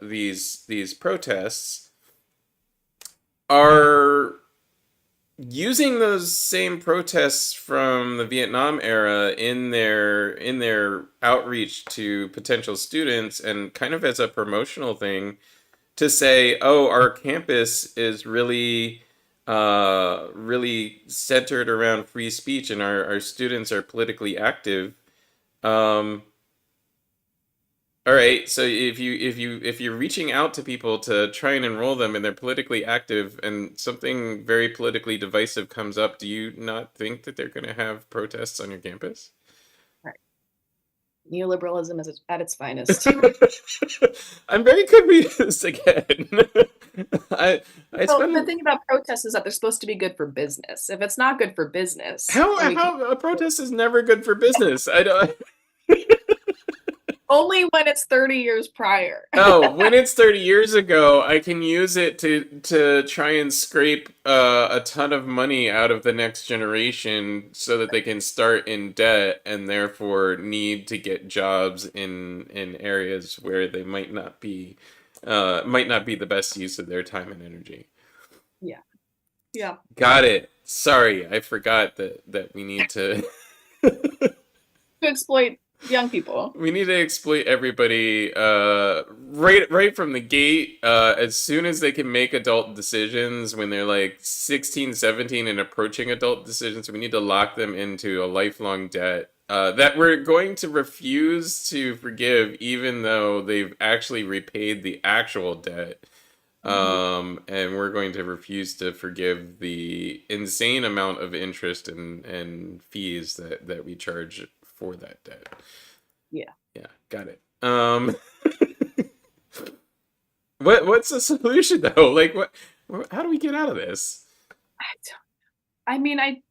S1: these protests are using those same protests from the Vietnam era in their outreach to potential students and kind of as a promotional thing to say, oh, our campus is really centered around free speech and our students are politically active. Um, all right, so if you're reaching out to people to try and enroll them and they're politically active and something very politically divisive comes up, do you not think that they're going to have protests on your campus?
S2: Right. Neoliberalism is at its finest.
S1: I'm very confused again. I I
S2: Well, the
S1: spend
S2: thing about protests is that they're supposed to be good for business. If it's not good for business, then we can
S1: how a protest is never good for business. I don't.
S2: only when it's 30 years prior.
S1: Oh, when it's 30 years ago, I can use it to try and scrape a ton of money out of the next generation so that they can start in debt and therefore need to get jobs in areas where they might not be the best use of their time and energy.
S2: Yeah. Yeah.
S1: Got it. Sorry, I forgot that we need to
S2: To exploit young people.
S1: we need to exploit everybody right from the gate, as soon as they can make adult decisions when they're like 16, 17, and approaching adult decisions. We need to lock them into a lifelong debt that we're going to refuse to forgive even though they've actually repaid the actual debt.
S2: Mhm.
S1: And we're going to refuse to forgive the insane amount of interest and fees that we charge for that debt.
S2: Yeah.
S1: Yeah, got it. What's the solution though? Like how do we get out of this?
S2: I don't, I mean, I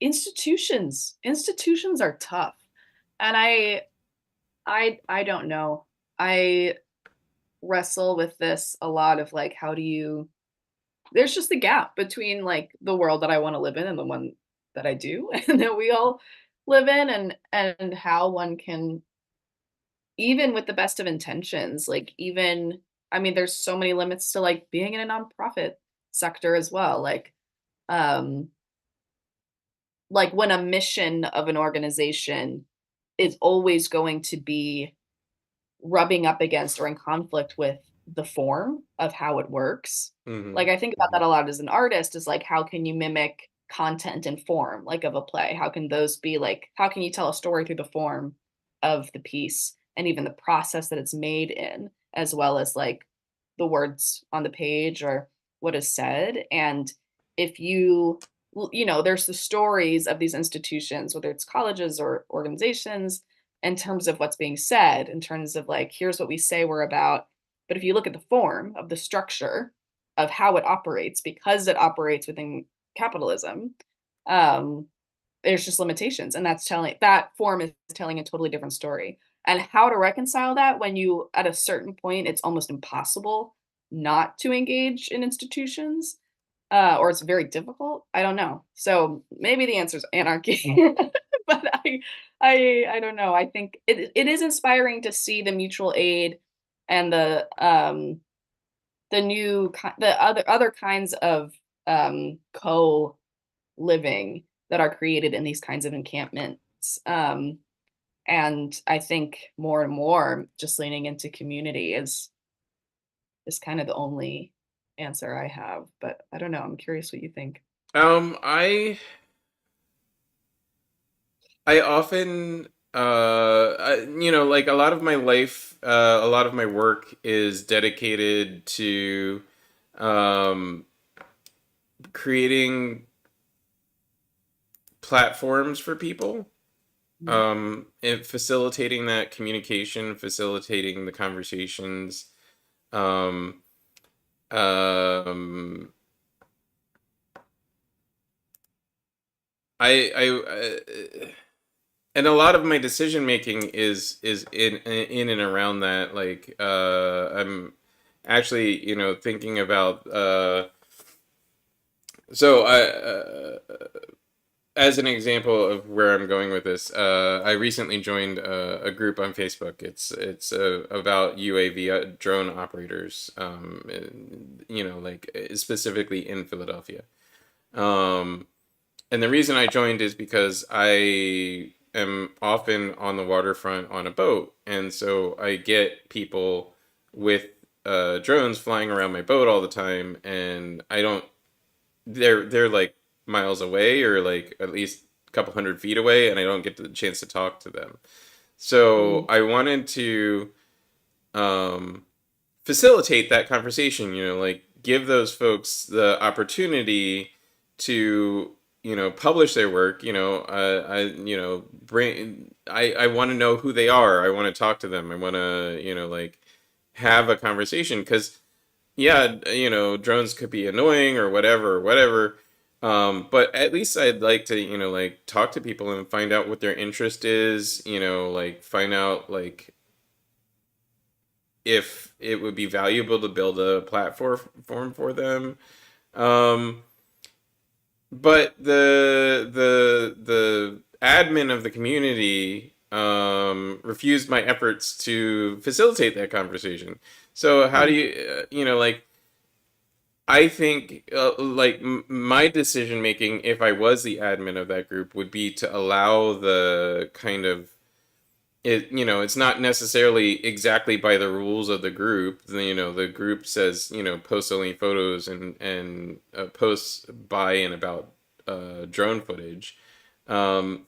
S2: institutions are tough. And I don't know. I wrestle with this a lot of like how do you there's just the gap between like the world that I want to live in and the one that I do and that we all live in and how one can even with the best of intentions like even I mean there's so many limits to like being in a nonprofit sector as well um like when a mission of an organization is always going to be rubbing up against or in conflict with the form of how it works.
S1: Mm-hmm.
S2: Like I think about
S1: Mm-hmm.
S2: that a lot as an artist is like how can you mimic content and form like of a play? How can those be like how can you tell a story through the form of the piece and even the process that it's made in as well as like the words on the page or what is said and if you you know there's the stories of these institutions whether it's colleges or organizations in terms of what's being said, in terms of like, here's what we say we're about. But if you look at the form of the structure of how it operates, because it operates within capitalism, um, there's just limitations. And that's telling that form is telling a totally different story. And how to reconcile that when you, at a certain point, it's almost impossible not to engage in institutions, or it's very difficult. I don't know. So maybe the answer is anarchy. But I don't know. I think it is inspiring to see the mutual aid and the the other kinds of co-living that are created in these kinds of encampments. And I think more and more just leaning into community is kind of the only answer I have. But I don't know. I'm curious what you think.
S1: I often like a lot of my life, a lot of my work is dedicated to um creating platforms for people,
S2: Mhm.
S1: and facilitating that communication, facilitating the conversations. Um, um, and a lot of my decision making is in and around that. Like, I'm actually, thinking about, so as an example of where I'm going with this, I recently joined a group on Facebook. It's about UAV drone operators, like specifically in Philadelphia. Um, and the reason I joined is because I am often on the waterfront on a boat, and so I get people with drones flying around my boat all the time, and I don't they're like miles away or like at least a couple hundred feet away, and I don't get the chance to talk to them. So
S2: Mm,
S1: I wanted to um, facilitate that conversation. Like give those folks the opportunity to publish their work. I want to know who they are. I want to talk to them. I want to like have a conversation because yeah, drones could be annoying or whatever. But at least I'd like to, like talk to people and find out what their interest is, like find out like if it would be valuable to build a platform for them. Um, but the admin of the community refused my efforts to facilitate that conversation. So how do
S2: Mm.
S1: you, like I think like my decision making, if I was the admin of that group, would be to allow the kind of it's not necessarily exactly by the rules of the group. The group says post only photos and posts by and about drone footage. Um,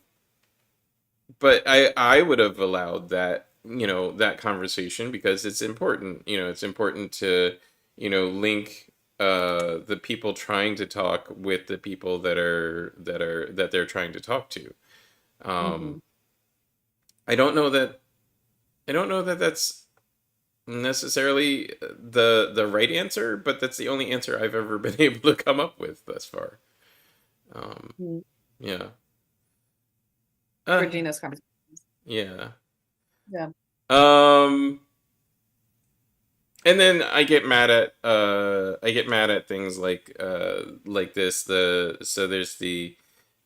S1: but I would have allowed that that conversation because it's important. It's important to link the people trying to talk with the people that they're trying to talk to.
S2: Hmm.
S1: Um, I don't know that I don't know that that's necessarily the right answer, but that's the only answer I've ever been able to come up with thus far. Um,
S2: Mm.
S1: yeah. Uh,
S2: Regina's conversation.
S1: yeah.
S2: Yeah.
S1: Um, and then I get mad at things like this. There's the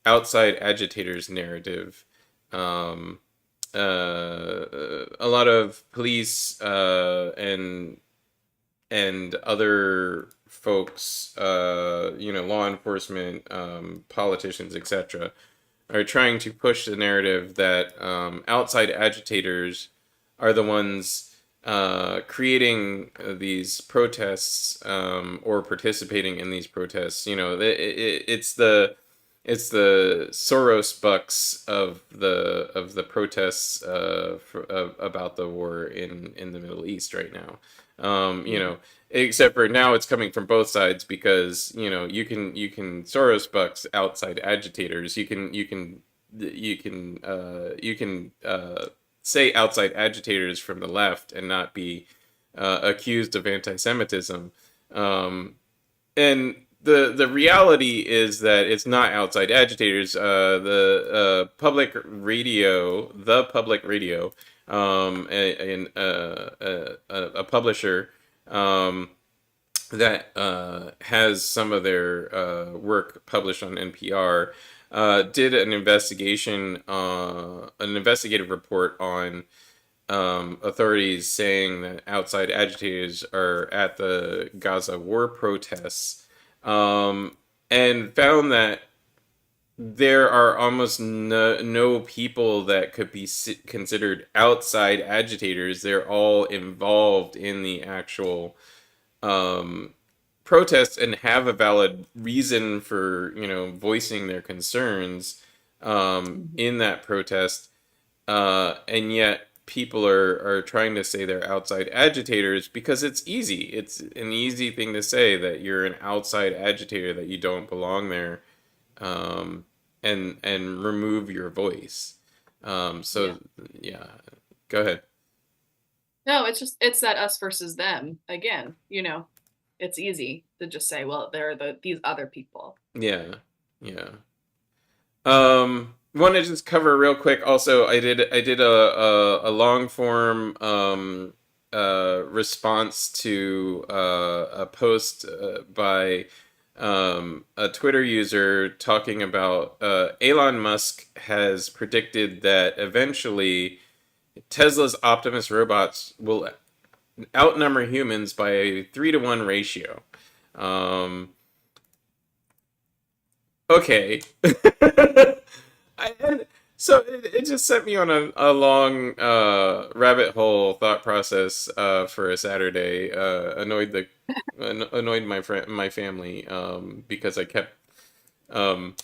S1: outside agitators narrative. Um, a lot of police and other folks, law enforcement, politicians, etc., are trying to push the narrative that outside agitators are the ones creating these protests or participating in these protests. It's the Soros bucks of the protests about the war in the Middle East right now.
S2: Mhm.
S1: Except for now it's coming from both sides because you can Soros bucks outside agitators. You can say outside agitators from the left and not be accused of anti-Semitism. And the reality is that it's not outside agitators. The public radio, a publisher that has some of their work published on NPR, did an investigative report on authorities saying that outside agitators are at the Gaza war protests, and found that there are almost no people that could be considered outside agitators. They're all involved in the actual um, protests and have a valid reason for voicing their concerns
S2: Mhm.
S1: in that protest, and yet people are trying to say they're outside agitators because it's easy. It's an easy thing to say that you're an outside agitator, that you don't belong there, um, and remove your voice.
S2: Yeah.
S1: So yeah, go ahead.
S2: No, it's that us versus them again. It's easy to just say, well, there are these other people.
S1: Yeah, yeah. Want to just cover real quick. Also, I did a long form response to a post by a Twitter user talking about Elon Musk has predicted that eventually Tesla's Optimus robots will outnumber humans by a 3-to-1 ratio. Um, okay. And so it just sent me on a long rabbit hole thought process for a Saturday. Annoyed my family because I kept um,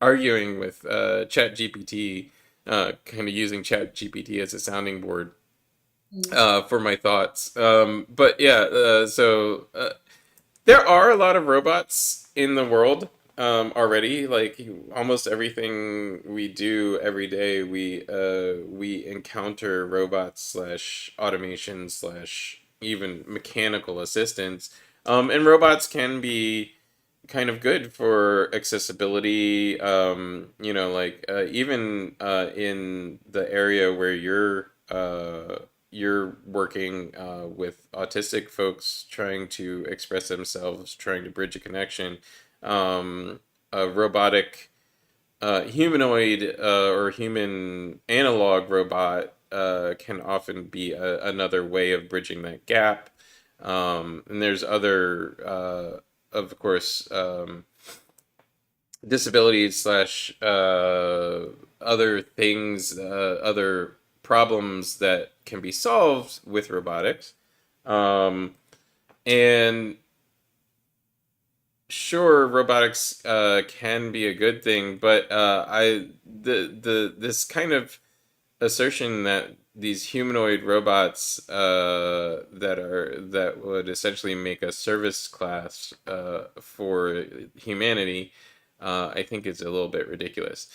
S1: arguing with Chat GPT, kind of using Chat GPT as a sounding board
S2: Mm.
S1: for my thoughts. But yeah, there are a lot of robots in the world already. Like almost everything we do every day, we encounter robots slash automation slash even mechanical assistants. And robots can be kind of good for accessibility. Like even in the area where you're working with autistic folks trying to express themselves, trying to bridge a connection. A robotic humanoid or human analog robot can often be another way of bridging that gap. And there's other, of course, disabilities slash other things, other problems that can be solved with robotics. Um, and sure, robotics can be a good thing, but the this kind of assertion that these humanoid robots that would essentially make a service class for humanity, I think is a little bit ridiculous.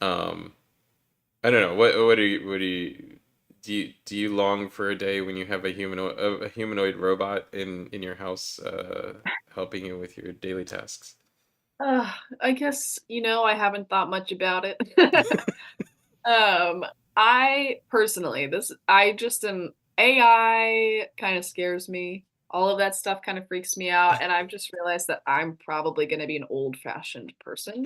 S1: Um, I don't know. What do you long for a day when you have a humanoid robot in your house helping you with your daily tasks?
S2: Uh, I guess, I haven't thought much about it. Um, I personally, I just am AI kind of scares me. All of that stuff kind of freaks me out, and I've just realized that I'm probably going to be an old-fashioned person.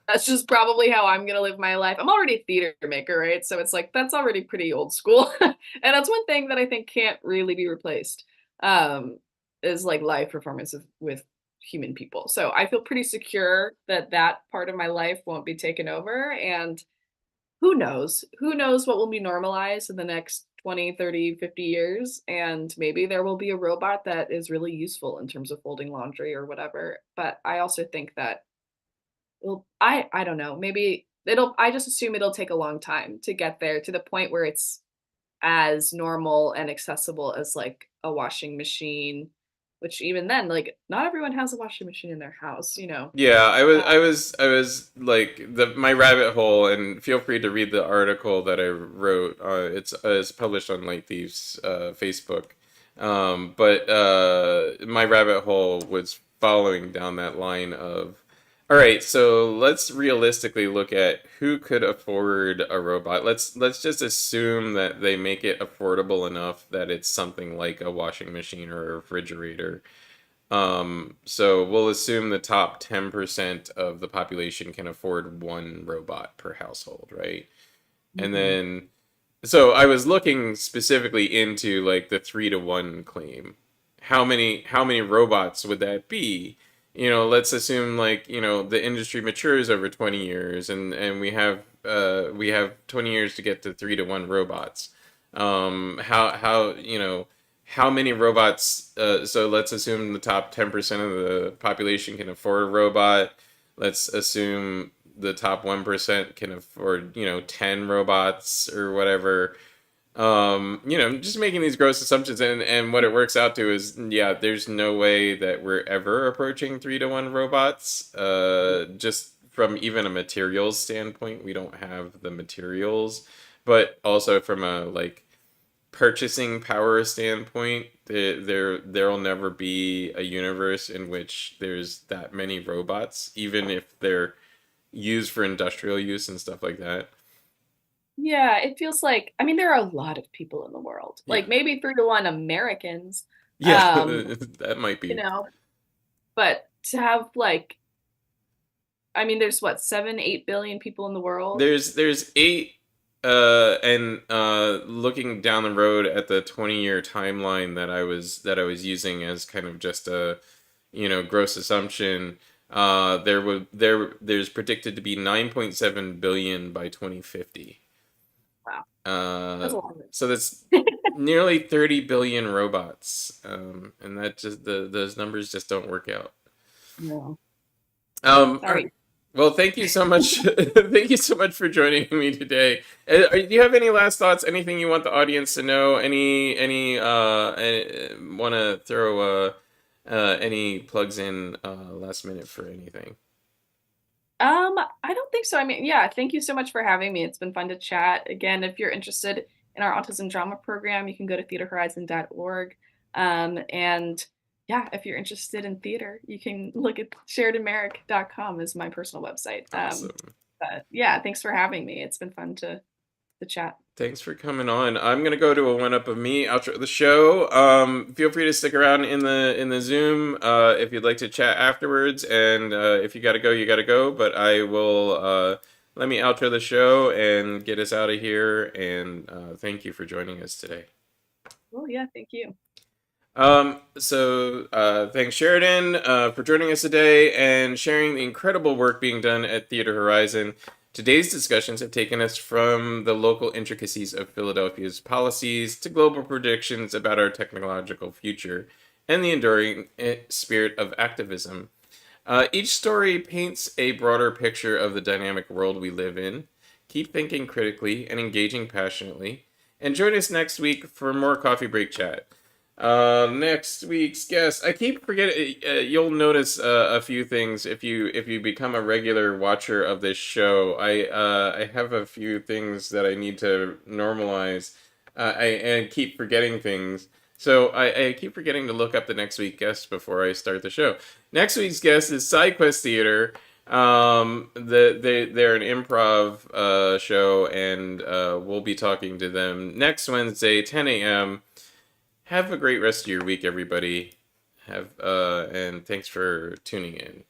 S2: That's just probably how I'm gonna live my life. I'm already a theater maker, right? So it's like that's already pretty old school. And that's one thing that I think can't really be replaced. Um, is like live performances with human people. So I feel pretty secure that that part of my life won't be taken over. And who knows? Who knows what will be normalized in the next 20, 30, 50 years? And maybe there will be a robot that is really useful in terms of folding laundry or whatever. But I also think that I don't know, maybe I just assume it'll take a long time to get there to the point where it's as normal and accessible as, like, a washing machine, which even then, like, not everyone has a washing machine in their house, you know?
S1: Yeah, I was,
S2: Uh,
S1: I was, I was like my rabbit hole, and feel free to read the article that I wrote. It's published on Light Thieves Facebook, but my rabbit hole was following down that line of, all right, so let's realistically look at who could afford a robot. Let's just assume that they make it affordable enough that it's something like a washing machine or a refrigerator. So we'll assume the top 10% of the population can afford one robot per household, right? And
S2: mhm.
S1: then, so I was looking specifically into like the 3-to-1 claim. How many robots would that be? Let's assume like, the industry matures over 20 years and we have 20 years to get to 3-to-1 robots. How many robots so let's assume the top 10% of the population can afford a robot. Let's assume the top 1% can afford 10 robots or whatever. Just making these gross assumptions, and what it works out to is, yeah, there's no way that we're ever approaching 3-to-1 robots. Just from even a materials standpoint, we don't have the materials, but also from a like purchasing power standpoint, there'll never be a universe in which there's that many robots, even if they're used for industrial use and stuff like that.
S2: Yeah, it feels like I mean, there are a lot of people in the world,
S1: Yeah,
S2: like, maybe 3 to 1 Americans,
S1: yeah,
S2: um,
S1: that might
S2: you
S1: be.
S2: know, but to have, like I mean, there's what, 7, 8 billion people in the world?
S1: There's eight, and looking down the road at the 20-year timeline that I was using as kind of just a gross assumption. There's predicted to be 9.7 billion by 2050.
S2: Wow,
S1: Uh,
S2: that's a lot.
S1: so that's nearly 30 billion robots, and that just those numbers just don't work out.
S2: No.
S1: All right.
S2: Sorry.
S1: Well, thank you so much. Thank you so much for joining me today. Do you have any last thoughts? Anything you want the audience to know? Want to throw any plugs in last minute for anything?
S2: I don't think so. I mean, yeah, thank you so much for having me. It's been fun to chat. Again, if you're interested in our autism drama program, you can go to theaterhorizon.org. And yeah, if you're interested in theater, you can look at sheridanmerrick.com is my personal website.
S1: Awesome.
S2: But yeah, thanks for having me. It's been fun to chat.
S1: Thanks for coming on. I'm gonna go to a one up of me outro the show. Feel free to stick around in the Zoom if you'd like to chat afterwards, and if you gotta go, you gotta go. But I will let me outro the show and get us out of here. And thank you for joining us today.
S2: Well, yeah, thank you.
S1: Thanks Sheridan for joining us today and sharing the incredible work being done at Theater Horizon. Today's discussions have taken us from the local intricacies of Philadelphia's policies to global predictions about our technological future and the enduring spirit of activism. Each story paints a broader picture of the dynamic world we live in. Keep thinking critically and engaging passionately. And join us next week for more coffee break chat. Next week's guest, I keep forgetting. You'll notice a few things if you become a regular watcher of this show. I have a few things that I need to normalize. I keep forgetting things. So I keep forgetting to look up the next week's guest before I start the show. Next week's guest is SideQuest Theater. They're an improv show, and we'll be talking to them next Wednesday, 10 a.m. Have a great rest of your week, everybody. And thanks for tuning in.